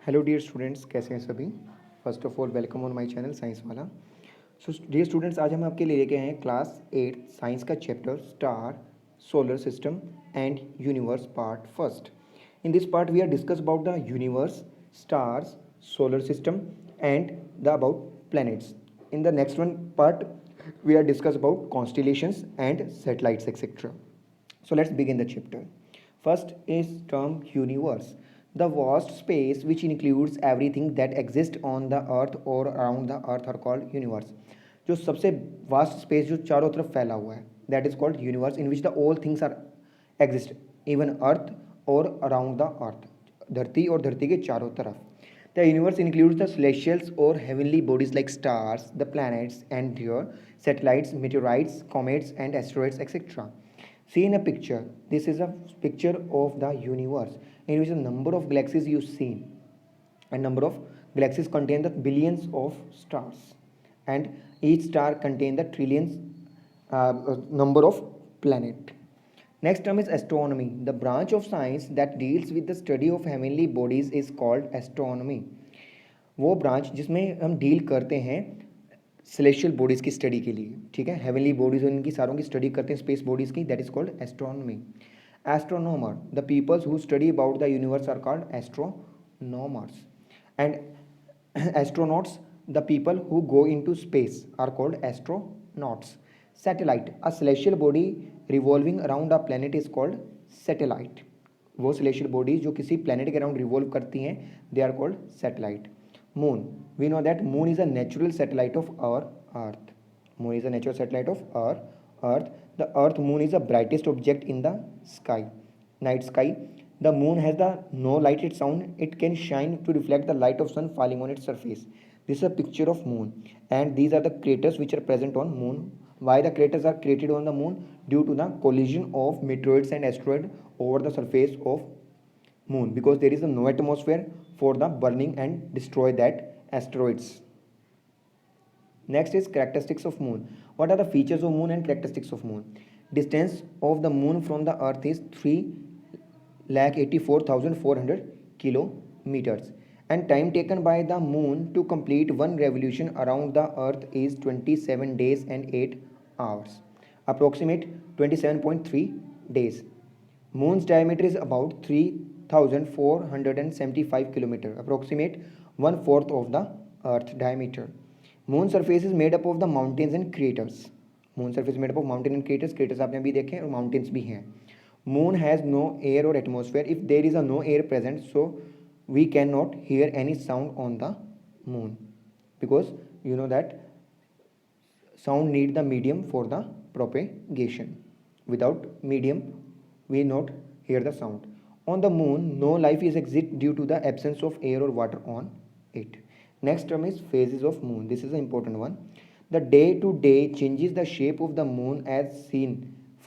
Hello dear students, कैसे हैं सभी। First of all welcome on my channel science वाला। सो डियर स्टूडेंट्स, आज हम आपके लिए लेके आए हैं क्लास 8 साइंस का chapter star, solar system and universe part first. In this part we are discuss about the universe, stars, solar system and the about planets. In the next one part we are discuss about constellations and satellites etc. So let's begin the chapter. First is term universe, the vast space which includes everything that exists on the earth or around the earth are called universe. जो सबसे vast space जो चारों तरफ फैला हुआ है, that is called universe, in which the all things are exist even earth और around the earth, धरती और धरती के चारों तरफ. The universe includes the celestials or heavenly bodies like stars, the planets and their satellites, meteorites, comets and asteroids etc. See in a picture, this is a picture of the universe in which the number of galaxies you see, and number of galaxies contain the billions of stars, and each star contain the trillions number of planet. Next term is astronomy. The branch of science that deals with the study of heavenly bodies is called astronomy. वो branch जिसमें हम deal करते हैं celestial bodies की study के लिए, ठीक है, हेवनली बॉडीज़ और इनकी सारों की स्टडी करते हैं, स्पेस बॉडीज़ की, that is called astronomy. Astronomer, the peoples who study about the universe are called astronomers. And astronauts, the people who go in to space are called astronauts. Satellite, a celestial body revolving around a planet is called satellite. वो celestial bodies जो किसी planet के around revolve करती हैं, they are called satellite. Moon, we know that moon is a natural satellite of our earth. Moon is a natural satellite of our earth. The earth moon is the brightest object in the sky, night sky. The moon has the no light its own, it can shine to reflect the light of sun falling on its surface. This is a picture of moon, and these are the craters which are present on moon. Why the craters are created on the moon? Due to the collision of meteoroids and asteroid over the surface of moon, because there is no atmosphere for the burning and destroy that asteroids. Next is characteristics of moon. What are the features of moon and characteristics of moon? Distance of the moon from the earth is 3,84,400 kilometers, and time taken by the moon to complete one revolution around the earth is 27 days and 8 hours, approximate 27.3 days. Moon's diameter is about 3,475 km, approximate 1/4 of the Earth diameter. Moon surface is made up of the mountains and craters. Moon surface is made up of mountain and craters. Craters आपने अभी देखे और mountains भी हैं. Moon has no air or atmosphere. If there is a no air present, so we cannot hear any sound on the moon, because you know that sound need the medium for the propagation. Without medium, we not hear the sound. On the moon, no life is exist due to the absence of air or water on it. Next term is phases of moon. This is an important one. The day to day changes the shape of the moon as seen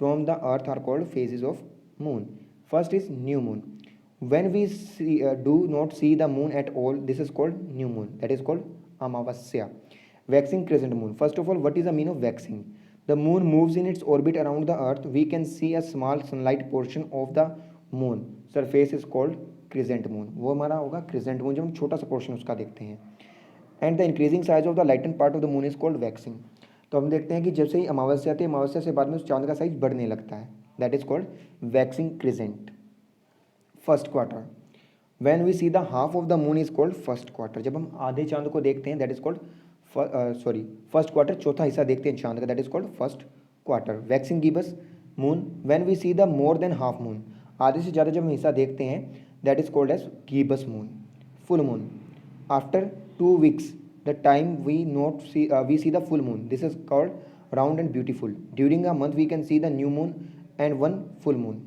from the earth are called phases of moon. First is new moon. When we do not see the moon at all, this is called new moon. That is called Amavasya. Waxing crescent moon. First of all, what is the meaning of waxing? The moon moves in its orbit around the earth. We can see a small sunlight portion of the moon surface is called crescent moon. वो हमारा होगा crescent moon, जब हम छोटा सा portion उसका देखते हैं. And the increasing size of the lighten part of the moon is called waxing. तो हम देखते हैं कि जैसे ही अमावस्या आती है, अमावस्या से बाद में उस चांद का साइज बढ़ने लगता है, that is called waxing crescent. First quarter, when we see the half of the moon is called first quarter. जब हम आधे चांद को देखते हैं, that is called first quarter. चौथा हिस्सा देखते हैं चांद का, that is called first quarter. Waxing gibbous moon, when we see the more than half moon. आधे से ज़्यादा जब हम हिस्सा देखते हैं, that is called as Gibbs moon. Full moon, after 2 weeks the time we see the full moon. This is called round and beautiful. During a month we can see the new moon and one full moon.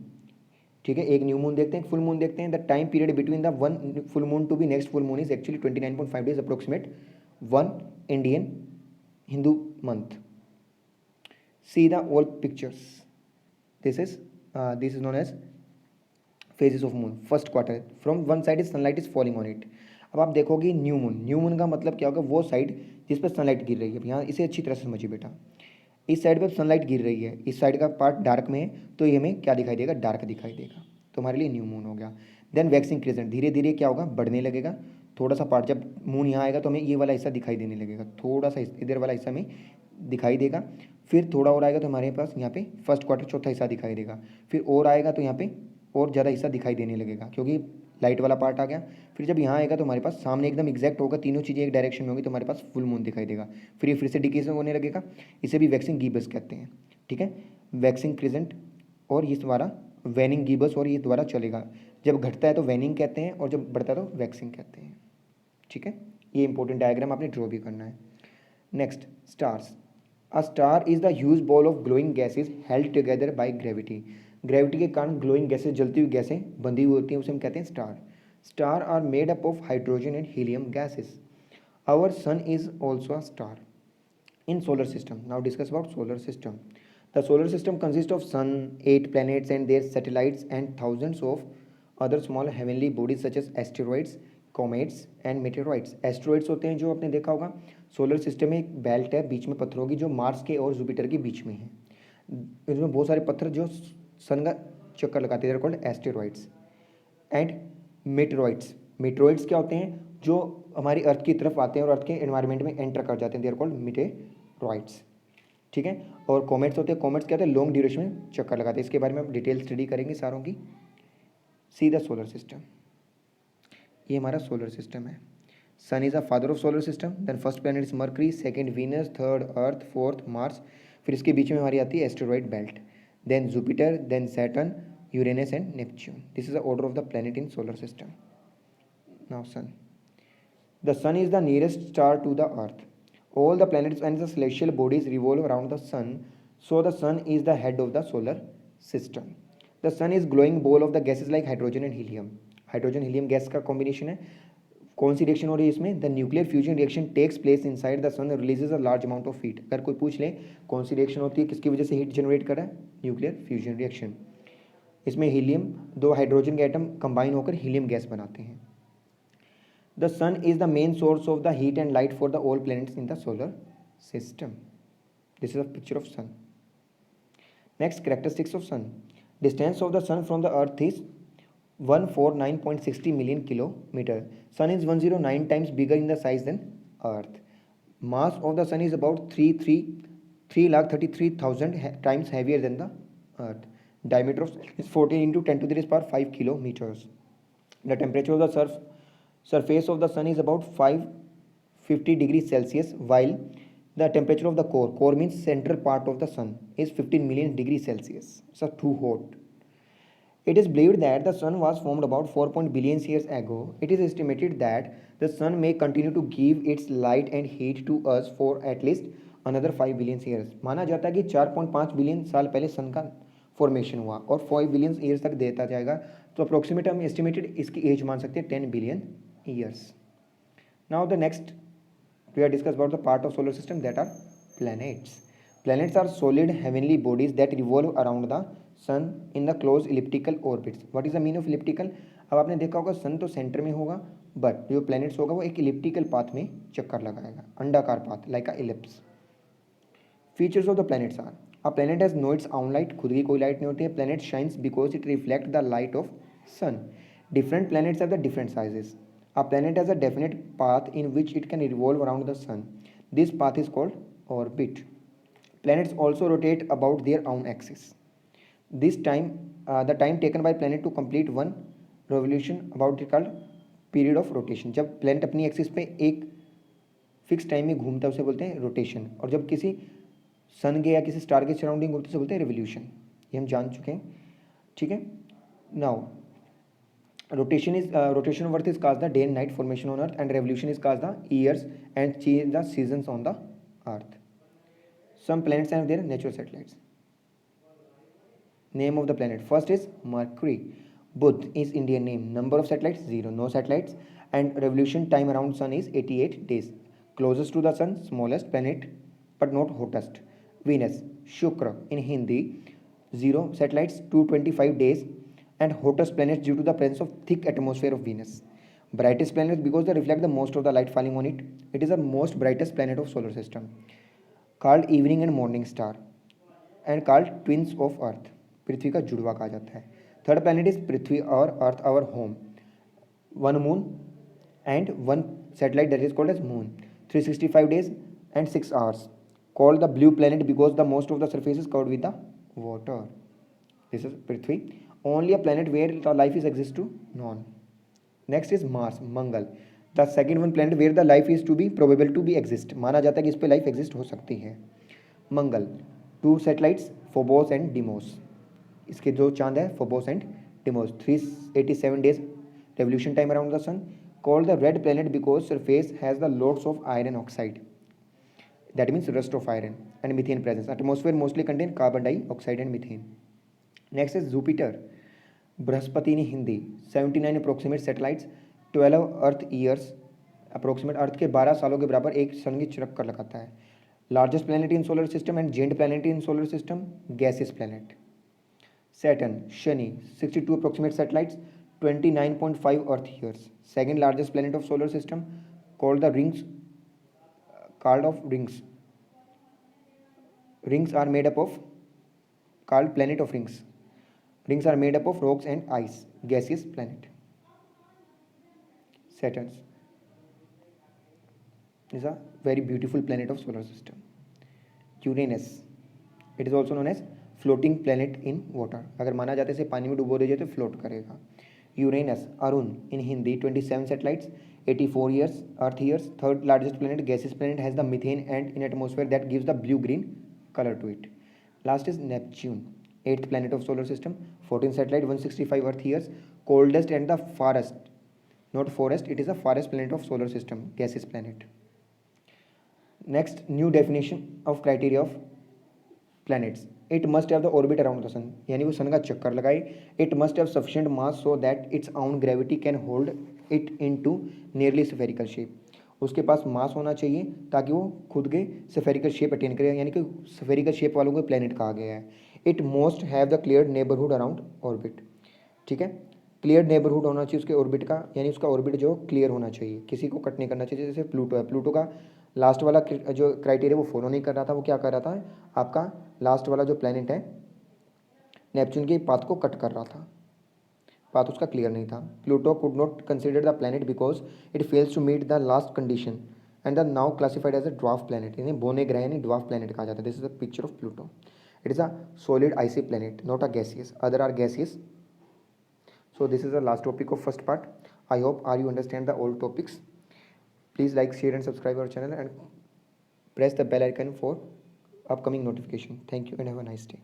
ठीक है, एक new moon देखते हैं, full moon देखते हैं. The time period between the one full moon to be next full moon is actually 29.5 days, approximate 1 Indian Hindu month. See the all pictures. This is known as phases of moon. First quarter, from one side is sunlight is falling on it. अब आप देखोगे new moon. New moon का मतलब क्या होगा? वो side जिस पर सनलाइट गिर रही है. यहाँ इसे अच्छी तरह से समझिए बेटा. इस साइड पर सनलाइट गिर रही है, इस साइड का पार्ट डार्क में है, तो ये हमें क्या दिखाई देगा? डार्क दिखाई देगा. तो हमारे लिए न्यू मून हो गया. देन वैक्सिंग क्रिसेंट, धीरे धीरे क्या होगा? बढ़ने लगेगा. थोड़ा सा पार्ट, जब मून यहाँ आएगा तो हमें ये वाला हिस्सा दिखाई देने लगेगा, थोड़ा सा इधर वाला हिस्सा हमें दिखाई देगा। फिर थोड़ा और आएगा तो हमारे पास यहाँ पे फर्स्ट क्वार्टर चौथा हिस्सा दिखाई देगा। फिर और आएगा तो यहाँ पे और ज़्यादा हिस्सा दिखाई देने लगेगा क्योंकि लाइट वाला पार्ट आ गया। फिर जब यहाँ आएगा तो हमारे पास सामने एकदम एग्जैक्ट होगा, तीनों चीज़ें एक डायरेक्शन में होगी तो हमारे पास फुल मून दिखाई देगा। फिर ये फिर से डिकेज होने लगेगा, इसे भी वैक्सिंग गीबस कहते हैं। ठीक है, वैक्सिंग क्रिसेंट और ये द्वारा वैनिंग गीबस, और ये द्वारा चलेगा। जब घटता है तो वैनिंग कहते हैं और जब बढ़ता है तो वैक्सिंग कहते हैं। ठीक है, ये इंपॉर्टेंट डायग्राम आपने ड्रॉ भी करना है। Next, stars. A star is the huge ball of glowing gases held together by gravity. Gravity के कारण ग्लोइंग गैसेज, जलती हुई गैसें बंधी हुई होती हैं, उसे हम कहते हैं star. Star are made up of hydrogen and helium gases. Our sun is also a star in solar system. Now discuss about solar system. The solar system consists of sun, 8 planets and their satellites, and thousands of other small heavenly bodies such as asteroids, comets and meteoroids. Asteroids होते हैं जो आपने देखा होगा, solar system में एक belt है बीच में पत्थरों की जो मार्स के और जुपिटर के बीच में है। इसमें बहुत सारे पत्थर जो सन का चक्कर लगाते हैं, called asteroids. And meteoroids. Meteoroids क्या होते हैं, जो हमारी अर्थ की तरफ आते हैं और अर्थ के एनवायरनमेंट में एंटर कर जाते हैं, देयर कॉल्ड मेटेरॉइड्स। ठीक है, और कॉमेट्स होते हैं। कॉमेट्स क्या होते हैं, लॉन्ग ड्यूरेशन में चक्कर लगाते हैं। इसके बारे में हम डिटेल स्टडी करेंगे सारों की। सी द सोलर सिस्टम, ये हमारा सोलर सिस्टम है। Sun is the father of solar system, then first planet is Mercury, second Venus, third Earth, fourth Mars. फिर इसके बीच में हमारी आती है asteroid belt, then Jupiter, then Saturn, Uranus and Neptune. This is the order of the planet in solar system. Now sun, the sun is the nearest star to the earth. All the planets and the celestial bodies revolve around the sun, so the sun is the head of the solar system. The sun is glowing ball of the gases like hydrogen and helium. Hydrogen helium gas का combination है। कौन सी reaction हो रही है इसमें, the nuclear fusion reaction takes place inside the sun, releases a large amount of heat. अगर कोई पूछ ले कौन सी रिएक्शन होती है, किसकी वजह से हीट जनरेट कर रहा है, न्यूक्लियर फ्यूजन रिएक्शन। इसमें हीलियम, दो हाइड्रोजन के एटम कंबाइन होकर हीलियम गैस बनाते हैं। The sun is the main source of the heat and light for the all planets in the solar system. This is a picture of sun. Next, characteristics of sun. Distance of the sun from the earth is 149.60 million kilometer. Sun is 109 times bigger in the size than earth. Mass of the sun is about 3,33,000 times heavier than the earth. Diameter of sun is 14 into 10 to the power 5 kilometers. The temperature of the surface of the sun is about 550 degrees Celsius, while the temperature of the core means central part of the sun, is 15 million degrees Celsius. So too hot. It is believed that the sun was formed about 4 billion years ago. It is estimated that the sun may continue to give its light and heat to us for at least another 5 billion years. माना जाता है कि 4.5 billion साल पहले सन का formation हुआ और 5 billion years तक देता जाएगा, तो अप्रोक्सीमेट हम एस्टिमेटेड इसकी एज मान सकते हैं 10 billion years. Now the next we are discuss about the part of solar system that are planets. Planets are solid heavenly bodies that revolve around the sun in the closed elliptical orbits. What is the meaning of elliptical? अब आपने देखा होगा सन तो centre में होगा, but जो planets होगा वो एक इलिप्टिकल पाथ में चक्कर लगाएगा, अंडाकार path, like a ellipse. Features of the planets are, a planet has no its own light, खुद की कोई लाइट नहीं होती है। Planet shines because it reflect the light of sun. Different planets have the different sizes. A planet has a definite path in which it can revolve around the sun. This path is called orbit. Planets also rotate about their own axis. This time, the time taken by planet to complete one revolution about it called period of rotation. जब planet अपनी axis पे एक fix time में घूमता है उसे बोलते हैं रोटेशन, और जब किसी सन के या किसी स्टार के सराउंडिंग घूमते उसे बोलते हैं रेवोल्यूशन। ये हम जान चुके हैं। ठीक है, now rotation of earth is caused the day and night formation on earth, and revolution is caused the years and change the seasons on the earth. Some planets have their natural satellites. Name of the planet, first is Mercury. Budh is Indian name. Number of satellites 0, no satellites, and revolution time around sun is 88 days. Closest to the sun, smallest planet but not hottest. Venus, Shukra in Hindi, 0 satellites, 225 days, and hottest planets due to the presence of thick atmosphere of Venus. Brightest planet because they reflect the most of the light falling on it. It is the most brightest planet of solar system, called evening and morning star, and called twins of earth. पृथ्वी का जुड़वा कहा जाता है। Third planet is पृथ्वी और earth our home. One moon and one satellite that is called as moon, 365 days and 6 hours, called the blue planet because the most of the surface is covered with the water. This is Prithvi, only a planet where the life is exists to known. Next is Mars, Mangal, the second one planet where the life is to be probable to be exist, माना जाता है कि इस पे life exist हो सकती है. मंगल, two satellites Phobos and Deimos, इसके जो चांद है Phobos and Deimos, 387 days revolution time around the sun, called the red planet because surface has the loads of iron oxide, that means rust of iron, and methane presence. Atmosphere mostly contain carbon dioxide and methane. Next is Jupiter, बृहस्पति in Hindi, 79 approximate satellites, 12 earth years, approximate earth के 12 सालों के बराबर एक सन की चक्कर लगाता है. Largest planet in solar system and giant planet in solar system, gaseous planet. Saturn, Shani, 62 approximate satellites, 29.5 Earth years. Second largest planet of solar system, called the rings. Called of rings. Rings are made up of. Called planet of rings. Rings are made up of rocks and ice. Gaseous planet. Saturn is a very beautiful planet of solar system. Uranus, it is also known as floating planet in water, अगर माना जाता है इसे पानी में डुबो दीजिए तो फ्लोट करेगा. Uranus, Arun in Hindi, 27 satellites, 84 years earth years, third largest planet, gaseous planet, has the methane and in atmosphere that gives the blue green colour to it. Last is Neptune, 8th planet of solar system, 14 satellite, 165 earth years, coldest and the farest, not forest, it is the farest planet of solar system, gaseous planet. Next, new definition of criteria of planets. It must have the orbit around the sun, यानी वो sun का चक्कर लगाए. It must have sufficient mass so that its own gravity can hold it into nearly spherical shape. उसके पास मास होना चाहिए ताकि वो खुद के स्फेरिकल शेप अटेन करे, यानी कि स्फेरिकल शेप वालों को प्लैनेट कहा गया है. It most have the clear neighbourhood around orbit. ठीक है, क्लियर नेबरहुड होना चाहिए उसके ऑर्बिट का, यानी उसका ऑर्बिट जो क्लियर होना चाहिए, किसी को कट नहीं करना चाहिए. जैसे प्लूटो है, प्लूटो का लास्ट वाला जो क्राइटेरिया वो फॉलो नहीं कर रहा था, वो क्या कर रहा था, आपका लास्ट वाला जो प्लैनेट है नेपच्यून के पाथ को कट कर रहा था, पाथ उसका क्लियर नहीं था. Pluto could not consider the planet because it fails to meet the last condition and the now classified as a dwarf planet, यानी बोने ग्रह यानी ड्वार्फ प्लैनेट कहा जाता है. This is the picture of Pluto. It is a solid icy planet, not a gaseous, other are gaseous. So this is the last topic of first part. I hope you understand the all topics. Please like, share and subscribe our channel and press the bell icon for upcoming notification. Thank you and have a nice day.